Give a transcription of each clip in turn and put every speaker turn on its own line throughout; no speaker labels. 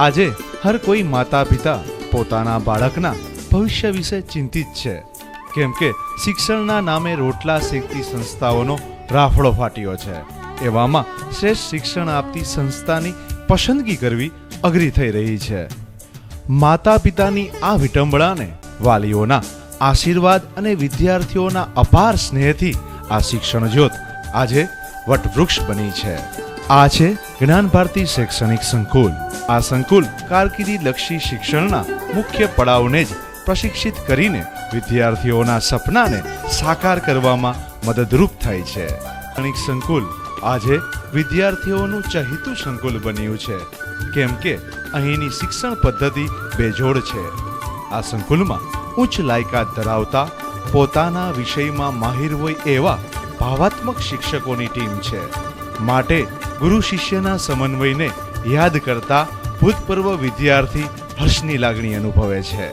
આજે હર કોઈ માતા પિતા પોતાના બાળકના ભવિષ્ય વિશે ચિંતિત છે, કેમ કે શિક્ષણના નામે રોટલા શેકતી સંસ્થાઓનો રાફડો ફાટ્યો છે. એવામાં શ્રેષ્ઠ શિક્ષણ આપતી સંસ્થાની પસંદગી કરવી અઘરી થઈ રહી છે. માતા પિતાની આ વિટંબણાને વાલીઓના આશીર્વાદ અને વિદ્યાર્થીઓના અપાર સ્નેહથી આ શિક્ષણ જ્યોત આજે વટવૃક્ષ બની છે. આ છે જ્ઞાન ભારતી શૈક્ષણિક સંકુલ. આ સંકુલ કારકિર્દી લક્ષી શિક્ષણના મુખ્ય પડાવને જ પ્રશિક્ષિત કરીને વિદ્યાર્થીઓના સપનાને સાકાર કરવામાં મદદરૂપ થાય છે. શૈક્ષણિક સંકુલ આજે વિદ્યાર્થીઓનું ચહેતું સંકુલ બન્યું છે, કેમ કે અહીંની શિક્ષણ પદ્ધતિ બેજોડ છે. આ સંકુલમાં ઉચ્ચ લાયકાત ધરાવતા પોતાના વિષયમાં માહિર હોય એવા ભાવાત્મક શિક્ષકોની ટીમ છે. માટે ગુરુ શિષ્યના સમન્વયને યાદ કરતા ભૂતપૂર્વ વિદ્યાર્થી હર્ષની લાગણી અનુભવે છે.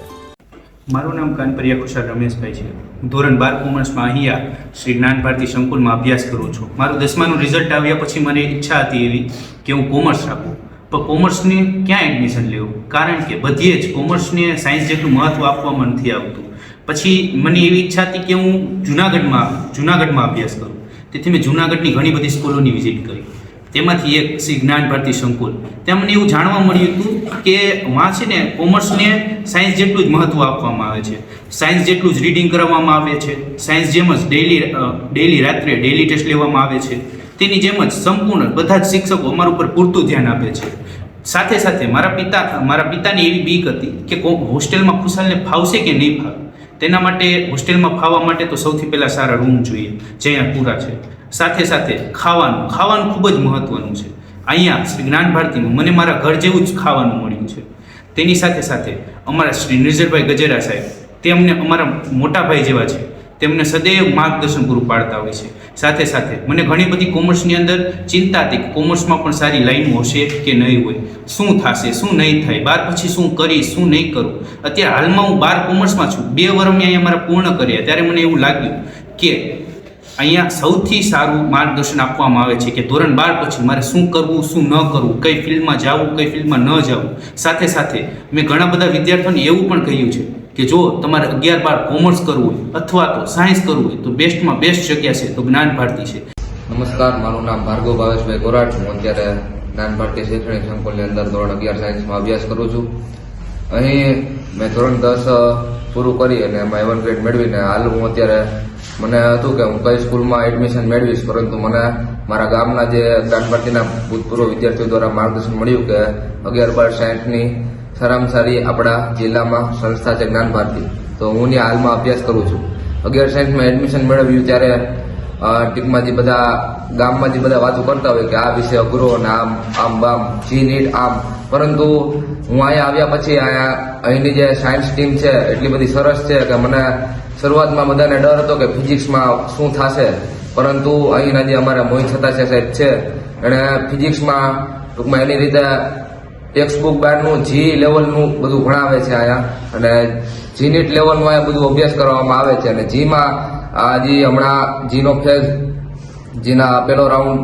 મારું નામ કાનપરિયા કુશાલ રમેશભાઈ છે. હું ધોરણ 12 કોમર્સમાં અહીંયા શ્રી જ્ઞાન ભારતી સંકુલમાં અભ્યાસ કરું છું. મારું 10માનું રિઝલ્ટ આવ્યા પછી મારી ઈચ્છા હતી એવી કે હું કોમર્સ રાખું, પણ કોમર્સને ક્યાં એડમિશન લેવું, કારણ કે બધીએ જ કોમર્સને સાયન્સ જેટલું મહત્ત્વ આપવામાં નથી આવતું. પછી મને એવી ઈચ્છા હતી કે હું જુનાગઢમાં અભ્યાસ કરું. તેથી મેં જુનાગઢની ઘણી બધી સ્કૂલોની વિઝિટ કરી. તેમાંથી એક શ્રી જ્ઞાન ભારતી સંકુલ. ત્યાં મને એવું જાણવા મળ્યું હતું કે વાં છે ને કોમર્સને સાયન્સ જેટલું જ મહત્ત્વ આપવામાં આવે છે, સાયન્સ જેટલું જ રીડિંગ કરવામાં આવે છે, સાયન્સ જેમ જ ડેઈલી રાત્રે ડેઈલી ટેસ્ટ લેવામાં આવે છે. તેની જેમ જ સંપૂર્ણ બધા જ શિક્ષકો અમારા ઉપર પૂરતું ધ્યાન આપે છે. સાથે સાથે મારા પિતાની એવી બીક હતી કે હોસ્ટેલમાં ખુશાલને ફાવશે કે નહીં ફાવે. તેના માટે હોસ્ટેલમાં ફાવવા માટે તો સૌથી પહેલાં સારા રૂમ જોઈએ, જે અહીંયા પૂરા છે. સાથે સાથે ખાવાનું ખૂબ જ મહત્ત્વનું છે. અહીંયા શ્રી જ્ઞાન ભારતીમાં મને મારા ઘર જેવું જ ખાવાનું મળ્યું છે. તેની સાથે સાથે અમારા શ્રી નિર્જરભાઈ ગજેરા સાહેબ, તે અમને અમારા મોટા ભાઈ જેવા છે, તેમને સદૈવ માર્ગદર્શન પૂરું પાડતા હોય છે. સાથે સાથે મને ઘણી બધી કોમર્સની અંદર ચિંતા હતી કે કોમર્સમાં પણ સારી લાઈનો હશે કે નહીં હોય, શું થશે શું નહીં થાય, 12 પછી શું કરીશ શું નહીં કરું. અત્યારે હાલમાં હું 12 કોમર્સમાં છું. 2 વર્ષ મેં અહીંયા મારા પૂર્ણ કર્યા, ત્યારે મને એવું લાગ્યું કે અહીંયા સૌથી સારું માર્ગદર્શન આપવામાં આવે છે કે ધોરણ 12 પછી મારે શું કરવું શું ન કરવું, કઈ ફિલ્ડમાં જવું કઈ ફિલ્ડમાં ન જવું. સાથે સાથે મેં ઘણા બધા વિદ્યાર્થીઓને એવું પણ કહ્યું છે કે જો તમારે 11-12 કોમર્સ કરવું હોય અથવા તો સાયન્સ કરવું હોય તો બેસ્ટમાં બેસ્ટ જગ્યા છે તો જ્ઞાન ભારતી છે.
નમસ્કાર, મારું નામ ભાર્ગવ ભાવેશભાઈ કોરાટ. હું અત્યારે જ્ઞાન ભારતી શૈક્ષણિક સંકુલની અંદર ધોરણ 11 સાયન્સમાં અભ્યાસ કરું છું. અહીં મેં ધોરણ 10 પૂરું કરી અને એમાં 1 ગ્રેડ મેળવીને હાલ હું અત્યારે મને હતું કે હું કઈ સ્કૂલમાં એડમિશન મેળવીશ, પરંતુ મને મારા ગામના જે જ્ઞાન ભારતીના ભૂતપૂર્વ વિદ્યાર્થીઓ દ્વારા માર્ગદર્શન મળ્યું કે 11-12 સાયન્સની સારામાં સારી આપણા જિલ્લામાં સંસ્થા છે જ્ઞાન ભારતી, તો હું ત્યાં હાલમાં અભ્યાસ કરું છું. 11 સાયન્સમાં એડમિશન મેળવ્યું ત્યારે ટીકમાં જે બધા ગામમાં જે બધા વાતો કરતા હોય કે આ વિષય અઘરો ને આમ બામ જી નીટ આમ, પરંતુ હું અહીંયા આવ્યા પછી અહીંની જે સાયન્સ ટીમ છે એટલી બધી સરસ છે કે મને શરૂઆતમાં બધાને ડર હતો કે ફિઝિક્સમાં શું થશે, પરંતુ અહીંના જે અમારા મોહિત છતાસિયા સાહેબ છે એણે ફિઝિક્સમાં ટૂંકમાં એની રીતે ટેક્સ્ટબુક બહારનું જી લેવલનું બધું ભણાવે છે અહીંયા, અને જી નીટ લેવલમાં અહીંયા બધું અભ્યાસ કરવામાં આવે છે. અને જીમાં હજી હમણાં જીનો ફેઝ જીના પહેલો રાઉન્ડ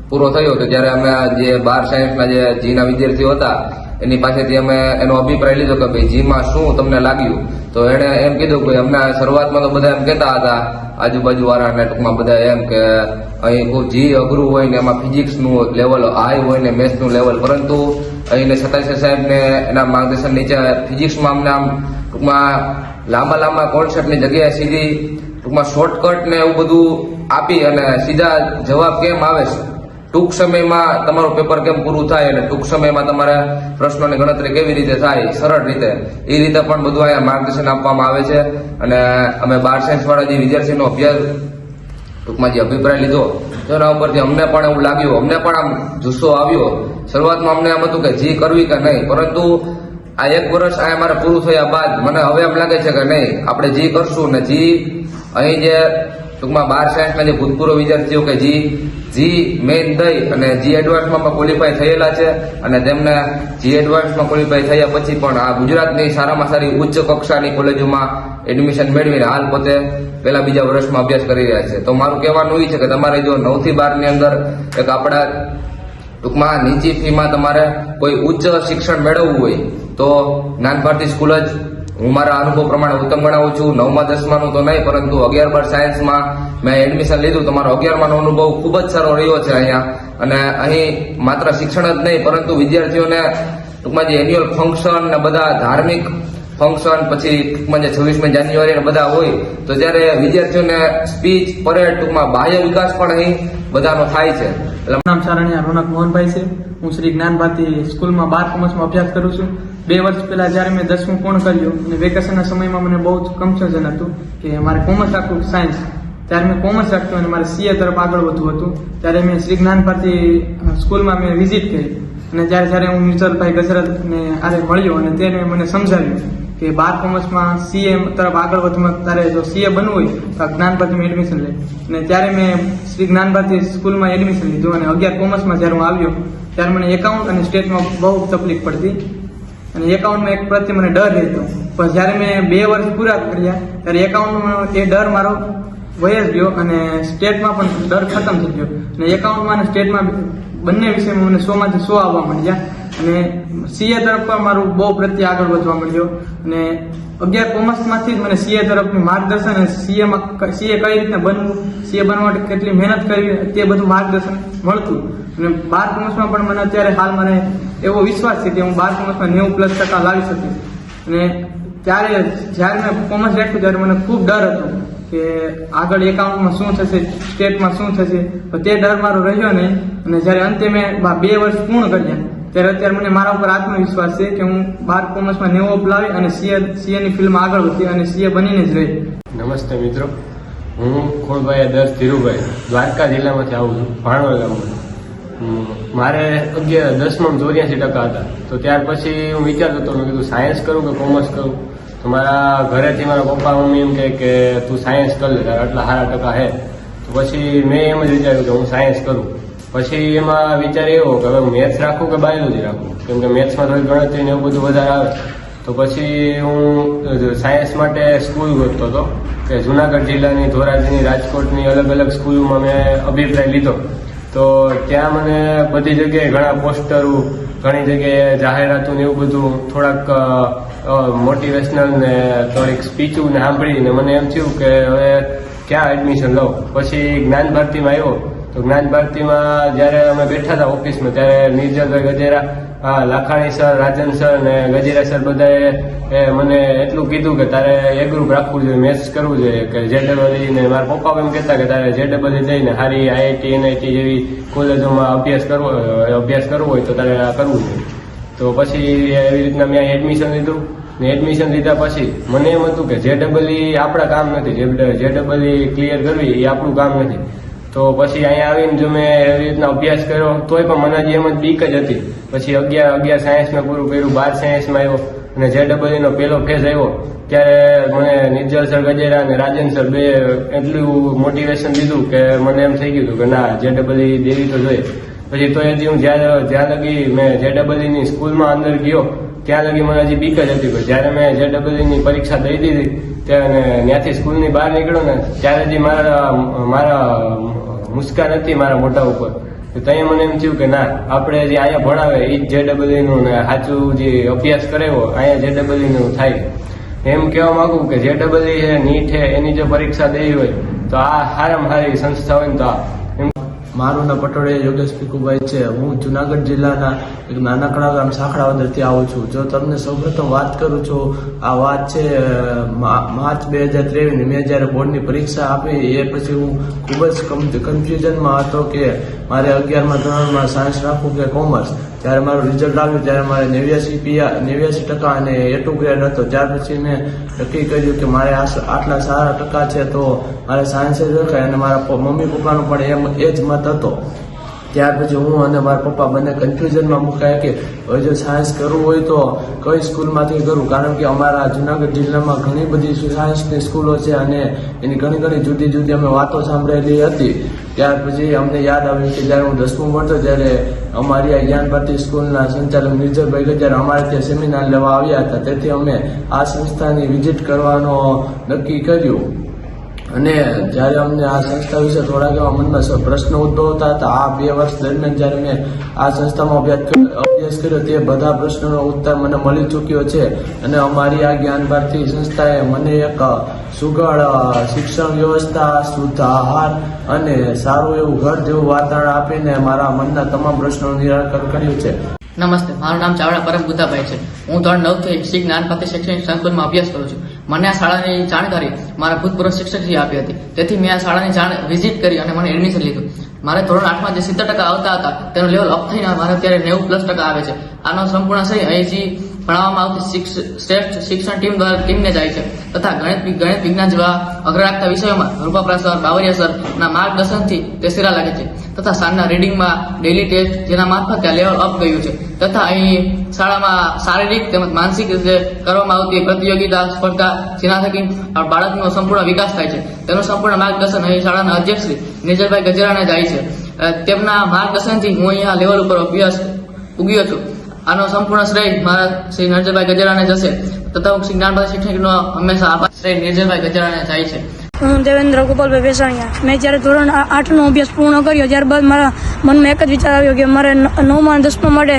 પૂરો થયો હતો ત્યારે અમે જે 12 સાયન્સના જે જીના વિદ્યાર્થીઓ હતા એની પાસેથી અમે એનો અભિપ્રાય લીધો કે ભાઈ જીમાં શું તમને લાગ્યું, તો એણે એમ કીધું કે અમને શરૂઆતમાં તો બધા એમ કહેતા હતા આજુબાજુવાળાને ટૂંકમાં બધા એમ કે અહીં ખૂબ જી અઘરું હોય ને એમાં ફિઝિક્સનું લેવલ હાઈ હોય ને મેથ્સનું લેવલ, પરંતુ અહીંને સતાસિયા સાહેબને એના માર્ગદર્શન નીચે ફિઝિક્સમાં અમને આમ ટૂંકમાં લાંબા કોન્સેપ્ટની જગ્યાએ સીધી ટૂંકમાં શોર્ટકટ ને એવું બધું આપી અને સીધા જવાબ કેમ આવે છે, ટૂંક સમયમાં તમારું પેપર કેમ પૂરું થાય અને ટૂંક સમયમાં તમારા પ્રશ્નોની ગણતરી કેવી રીતે થાય સરળ રીતે, એ રીતે પણ બધું અહીંયા માર્ગદર્શન આપવામાં આવે છે. અને અમે 12 સાયન્સવાળા જે વિદ્યાર્થીનો અભ્યાસ ટૂંકમાં જે અભિપ્રાય લીધો તેના ઉપરથી અમને પણ એવું લાગ્યું, અમને પણ આમ જુસ્સો આવ્યો. શરૂઆતમાં અમને એમ હતું કે જી કરવી કે નહીં, પરંતુ આ 1 વર્ષ અહીંયા મારે પૂરું થયા બાદ મને હવે એમ લાગે છે કે નહીં, આપણે જી કરશું ને જી અહીં જે ટૂંકમાં 12 સાયન્સના જે ભૂતપૂર્વ વિદ્યાર્થીઓ કે જી મેઇન દઈ અને જી એડવાન્સમાં પણ ક્વોલિફાય થયેલા છે અને તેમને જી એડવાન્સમાં ક્વોલિફાય થયા પછી પણ આ ગુજરાતની સારામાં સારી ઉચ્ચ કક્ષાની કોલેજોમાં એડમિશન મેળવીને હાલ પોતે પહેલા બીજા વર્ષમાં અભ્યાસ કરી રહ્યા છે. તો મારું કહેવાનું એ છે કે તમારે જો 9 થી 12 ની અંદર એક આપણા ટૂંકમાં નીચી ફીમાં તમારે કોઈ ઉચ્ચ શિક્ષણ મેળવવું હોય તો જ્ઞાન ભારતી સ્કૂલ જ હું મારા અનુભવ પ્રમાણે ઉત્તમ ગણાવું છું. 9મા 10માનું તો નહીં, પરંતુ 11-12 સાયન્સમાં મેં એડમિશન લીધું. તમારો 11માનો અનુભવ ખૂબ જ સારો રહ્યો છે અહીંયા. અને અહીં માત્ર શિક્ષણ જ નહીં, પરંતુ વિદ્યાર્થીઓને ટૂંકમાં જે એન્યુઅલ ફંક્શન ને બધા ધાર્મિક ફંક્શન, પછી ટૂંકમાં જે 26મી જાન્યુઆરી ને બધા હોય તો જ્યારે વિદ્યાર્થીઓને સ્પીચ, પરેડ, ટૂંકમાં બાહ્ય વિકાસ પણ અહીં બધાનો થાય છે. એટલે
નામ સારણિયા રોનક મોહનભાઈ છે. હું શ્રી જ્ઞાન ભારતી સ્કૂલમાં 12 કોમર્સમાં અભ્યાસ કરું છું. 2 વર્ષ પહેલા જ્યારે મેં 10મું પૂર્ણ કર્યું અને વેકેશનના સમયમાં મને બહુ જ કન્ફ્યુઝન હતું કે મારે કોમર્સ રાખવું કે સાયન્સ. ત્યારે મેં કોમર્સ રાખ્યું અને મારે સીએ તરફ આગળ વધવું હતું. ત્યારે મેં શ્રી જ્ઞાન ભારતી સ્કૂલમાં મેં વિઝિટ કરી અને જ્યારે હું નિર્જલભાઈ ગજરાતને આરે મળ્યો અને તેને મને સમજાવ્યું કે 12 કોમર્સમાં સીએ તરફ આગળ વધવામાં તારે જો સીએ બનવું હોય તો જ્ઞાન ભારતીમાં એડમિશન લે. અને ત્યારે મેં શ્રી જ્ઞાન ભારતી સ્કૂલમાં એડમિશન લીધું અને 11 કોમર્સમાં જ્યારે હું આવ્યો ત્યારે મને એકાઉન્ટ અને સ્ટેટમાં બહુ તકલીફ પડતી અને એકાઉન્ટમાં એક પ્રત્યે મને ડર રહેતો. પણ જ્યારે મેં 2 વર્ષ પૂરા કર્યા ત્યારે એકાઉન્ટમાં એ ડર મારો વહી જ ગયો અને સ્ટેટમાં પણ ડર ખતમ થઈ ગયો. અને એકાઉન્ટમાં અને સ્ટેટમાં બંને વિષયમાં મને 100માંથી 100 આવવા માંડ્યા અને સીએ તરફ પણ મારું બહુ પ્રત્યે આગળ વધવા માંડ્યો. અને 11 કોમર્સમાંથી જ મને સીએ તરફનું માર્ગદર્શન અને સીએ કઈ રીતના બનવું, સીએ બનવા માટે કેટલી મહેનત કરવી તે બધું માર્ગદર્શન મળતું. અને 12 કોમર્સમાં પણ મને અત્યારે હાલ મને એવો વિશ્વાસ છે કે હું 12 કોમર્સમાં 90+% લાવી શકીશ. અને ત્યારે જ્યારે મેં કોમર્સ રાખ્યું ત્યારે મને ખૂબ ડર હતો કે આગળ એકાઉન્ટમાં શું થશે, સ્ટેટમાં શું થશે, તો તે ડર મારો રહ્યો નહીં. અને જ્યારે અંતે મેં 2 વર્ષ પૂર્ણ કર્યા ત્યારે અત્યારે મને મારા ઉપર આત્મવિશ્વાસ છે કે હું 12 કોમર્સમાં 90 લાવી અને સીએની ફિલ્ડમાં આગળ વધી અને સીએ બનીને જ રહી.
નમસ્તે મિત્રો, હું ખોડભાઈ દર્શ ધીરુભાઈ દ્વારકા જિલ્લામાંથી આવું છું, ભાણવડ ગામમાં. મારે 10માં 84% હતા. તો ત્યાર પછી હું વિચારતો હતો, મેં કીધું સાયન્સ કરું કે કોમર્સ કરું. તો મારા ઘરેથી મારા પપ્પા મમ્મી એમ કહે કે તું સાયન્સ કરી લે, તારા આટલા સારા ટકા હે. તો પછી મેં એમ જ વિચાર્યું કે હું સાયન્સ કરું. પછી એમાં વિચાર એવો કે હવે હું મેથ્સ રાખું કે બાયોલોજી રાખું, કેમ કે મેથ્સમાં થોડી ગણતરી ને એવું બધું વધારે આવે. તો પછી હું સાયન્સ માટે સ્કૂલ ગોતતો હતો કે જુનાગઢ જિલ્લાની, ધોરાજીની, રાજકોટની અલગ અલગ સ્કૂલોમાં મેં અભિપ્રાય લીધો. તો ત્યાં મને બધી જગ્યાએ ઘણા પોસ્ટરો, ઘણી જગ્યાએ જાહેરાતો ને એવું બધું, થોડાક મોટિવેશનલ ને થોડીક સ્પીચો ને સાંભળીને મને એમ થયું કે હવે ક્યાં એડમિશન લઉં. પછી જ્ઞાન ભારતીમાં આવ્યો. તો જ્ઞાન ભારતીમાં જ્યારે અમે બેઠા હતા ઓફિસમાં ત્યારે નિર્જલભાઈ ગજેરા, લાખાણી સર, રાજન સર ને ગજેરા સર બધાએ મને એટલું કીધું કે તારે એ ગ્રુપ રાખવું જોઈએ, મેથ્સ કરવું જોઈએ, કે જેડબલઈ ને મારા પપ્પા એમ કહેતા કે તારે જેડબલઈ જઈને સારી આઈઆઈટી, એનઆઈટી જેવી કોલેજોમાં અભ્યાસ કરવો હોય તો તારે આ કરવું જોઈએ. તો પછી એવી રીતના મેં એડમિશન લીધું ને એડમિશન લીધા પછી મને એમ હતું કે જેડબલઈ આપણા કામ નથી, જેડબલઈ ક્લિયર કરવી એ આપણું કામ નથી. તો પછી અહીંયા આવીને જો મેં એવી રીતના અભ્યાસ કર્યો તોય પણ મને હજી એમ જ બીક જ હતી. પછી 11 સાયન્સમાં પૂરું કર્યું, 12 સાયન્સમાં આવ્યો અને જેડબલઈનો પહેલો ફેઝ આવ્યો ત્યારે મને નિર્જલ સર ગજેરા અને રાજન સર બે એટલું મોટિવેશન દીધું કે મને એમ થઈ ગયું કે ના, જેડબલઈ દેવી તો જોઈએ. પછી તો હજી હું જ્યાં લગી મેં જેડબલઈની સ્કૂલમાં અંદર ગયો ત્યાં લગી મને હજી બીક જ હતી. પણ જ્યારે મેં જેડબલઈની પરીક્ષા દઈ દીધી ત્યારે ત્યાંથી સ્કૂલની બહાર નીકળ્યો ને ત્યારે હજી મારા મુસ્કાન હતી મારા મોઢા ઉપર. ત્યાં મને એમ થયું કે ના, આપણે જે અહીંયા ભણાવે એ જ જેડબલઈનું ને સાચું જે અભ્યાસ કરાવ્યો અહીંયા જેડબલઈનું થાય. એમ કહેવા માંગુ કે જેડબલઈ છે, નીટ છે, એની જો પરીક્ષા દેવી હોય તો આ સારામાં સારી સંસ્થા હોય ને તો આ.
મારું નામ પટોળે યોગેશ ભીખુભાઈ છે. હું જુનાગઢ જિલ્લાના એક નાનકડા ગામ સાખડાવદરથી આવું છું. જો તમને સૌપ્રથમ વાત કરું છું, આ વાત છે માર્ચ 2023 મેં જ્યારે બોર્ડની પરીક્ષા આપી એ પછી હું ખૂબ જ કન્ફ્યુઝનમાં હતો કે મારે 11મા ધોરણમાં સાયન્સ રાખવું કે કોમર્સ. જ્યારે મારું રિઝલ્ટ આવ્યું ત્યારે મારે 89% અને A2 ગ્રેડ હતો. ત્યાર પછી મેં નક્કી કર્યું કે મારે આટલા સારા ટકા છે તો મારે સાયન્સ જ રખાય અને મારા મમ્મી પપ્પાનો પણ એ જ મત હતો. ત્યાર પછી હું અને મારા પપ્પા બંને કન્ફ્યુઝનમાં મુકાયા કે હવે જો સાયન્સ કરવું હોય તો કઈ સ્કૂલમાંથી કરવું, કારણ કે અમારા જુનાગઢ જિલ્લામાં ઘણી બધી સાયન્સની સ્કૂલો છે અને એની ઘણી જુદી જુદી અમે વાતો સાંભળેલી હતી. ત્યાર પછી અમને યાદ આવ્યું કે જ્યારે હું 10મું ભણતો ત્યારે અમારી આ જ્ઞાન ભારતી સ્કૂલના સંચાલક નિર્જલભાઈ ગજેરા અમારે ત્યાં સેમિનાર લેવા આવ્યા હતા. તેથી અમે આ સંસ્થાની વિઝિટ કરવાનો નક્કી કર્યું અને જ્યારે અમને આ સંસ્થા વિશે થોડાક એવા મનમાં પ્રશ્નો ઉદ્ભવતા હતા, આ 2 વર્ષ દરમિયાન જ્યારે મેં આ સંસ્થામાં અભ્યાસ કર્યો તે બધા પ્રશ્નોનો ઉત્તર મને મળી ચૂક્યો છે. અને અમારી આ જ્ઞાન ભારતી સંસ્થાએ મને એક સુઘડ શિક્ષણ વ્યવસ્થા, શુદ્ધ આહાર અને સારું એવું ઘર જેવું વાતાવરણ આપીને મારા મનના તમામ પ્રશ્નોનું નિરાકરણ કર્યું છે.
નમસ્તે, મારું નામ ચાવડા પરમ બુદ્ધાભાઈ છે. હું ધોરણ 9 થી શ્રી જ્ઞાન ભારતી શૈક્ષણિક સંકુલમાં અભ્યાસ કરું છું. મને આ શાળાની જાણકારી મારા ભૂતપૂર્વ શિક્ષકશ્રીએ આપી હતી, તેથી મેં આ શાળાની વિઝિટ કરી અને મને એડમિશન લીધું. મારે ધોરણ 8માં જે 70% આવતા હતા તેનું લેવલ અપ થઈને મારે અત્યારે 90+% આવે છે. આનો સંપૂર્ણ શ્રેય અહીંથી ભણાવવામાં આવતી શ્રેષ્ઠ શિક્ષણ ટીમને જાય છે તથા ગણિત વિજ્ઞાન જેવા અઘરા લાગતા વિષયોમાં રૂપાપરા સર, બાવરિયા સરના માર્ગદર્શનથી તે સિરા લાગે છે તથા સાંજના રીડિંગમાં ડેઇલી ટેસ્ટ જેના મારફત ત્યાં લેવલ અપ ગયું છે તથા અહીં શાળામાં શારીરિક તેમજ માનસિક રીતે કરવામાં આવતી પ્રતિયોગિતા સ્પર્ધા જેના થકી બાળકનો સંપૂર્ણ વિકાસ થાય છે તેનું સંપૂર્ણ માર્ગદર્શન અહીં શાળાના અધ્યક્ષ શ્રી નિર્જલભાઈ ગજરાને જાય છે. તેમના માર્ગદર્શનથી હું અહીંયા લેવલ ઉપર અભ્યાસ ઉગ્યો છું. આનો સંપૂર્ણ શ્રેય મારા શ્રી નિર્જલભાઈ ગજરાને જશે તથા હું શ્રી જ્ઞાન ભારતી શૈક્ષણિકનો હંમેશા આભાર શ્રી નિર્જલભાઈ ગજરાને જાય છે.
હું દેવેન્દ્ર ગોપાલભાઈ વેસાણીયા. મેં જ્યારે ધોરણ 8નો અભ્યાસ પૂર્ણ કર્યો ત્યારબાદ મારા મનમાં એક જ વિચાર આવ્યો કે મારે 9મા અને 10મા માટે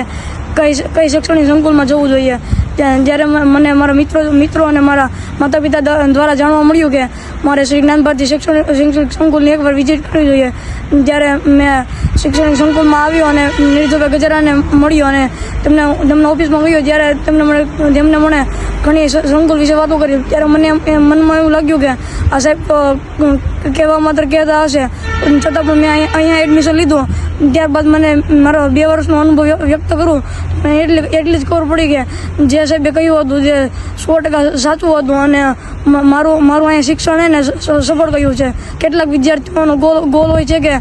કઈ શૈક્ષણિક સંકુલમાં જવું જોઈએ. જ્યારે મને મારા મિત્રો અને મારા માતા પિતા દ્વારા જાણવા મળ્યું કે મારે શ્રી જ્ઞાન ભારતી શૈક્ષણિક સંકુલની એકવાર વિઝિટ કરવી જોઈએ. ત્યારે મેં શૈક્ષણિક સંકુલમાં આવ્યો અને નિર્જલભાઈ ગજરાને મળ્યો અને તેમના ઓફિસમાં ગયો. જ્યારે તેમને મને ઘણી સંકુલ વિશે વાતો કરી ત્યારે મને મનમાં એવું લાગ્યું કે આ સાહેબ તો કહેવા માત્ર કહેતા હશે, છતાં પણ મેં અહીંયા એડમિશન લીધું. ત્યારબાદ મને મારો 2 વર્ષનો અનુભવ વ્યક્ત કરું એટલી જ ખબર પડી કે જે સાહેબે કહ્યું હતું જે 100% સાચું હતું અને મારું અહીંયા શિક્ષણ એને સફળ કહ્યું છે. કેટલાક વિદ્યાર્થીઓનો ગોલ હોય છે કે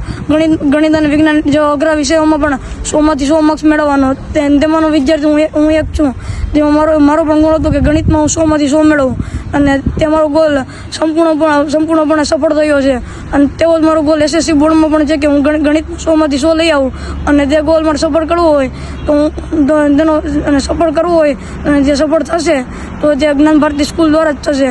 ગણિત અને વિજ્ઞાન જેવા અઘરા વિષયોમાં પણ 100માંથી 100 માર્ક્સ મેળવવાનો. તેમાંનો વિદ્યાર્થી હું એક છું. જેમાં મારો પણ ગોળ હતો કે ગણિતમાં હું 100માંથી 100 મેળવું અને તે મારો ગોલ સંપૂર્ણપણે સફળ થયો છે. અને તેવો જ મારો ગોલ SSC બોર્ડમાં પણ છે કે હું ગણિતમાં 100માંથી 100 લઈ આવું અને તે ગોલ મારે સફળ કરવો હોય તો હું તેનો સફળ કરવો હોય અને જે સફળ થશે તો તે જ્ઞાન ભારતી સ્કૂલ દ્વારા જ થશે.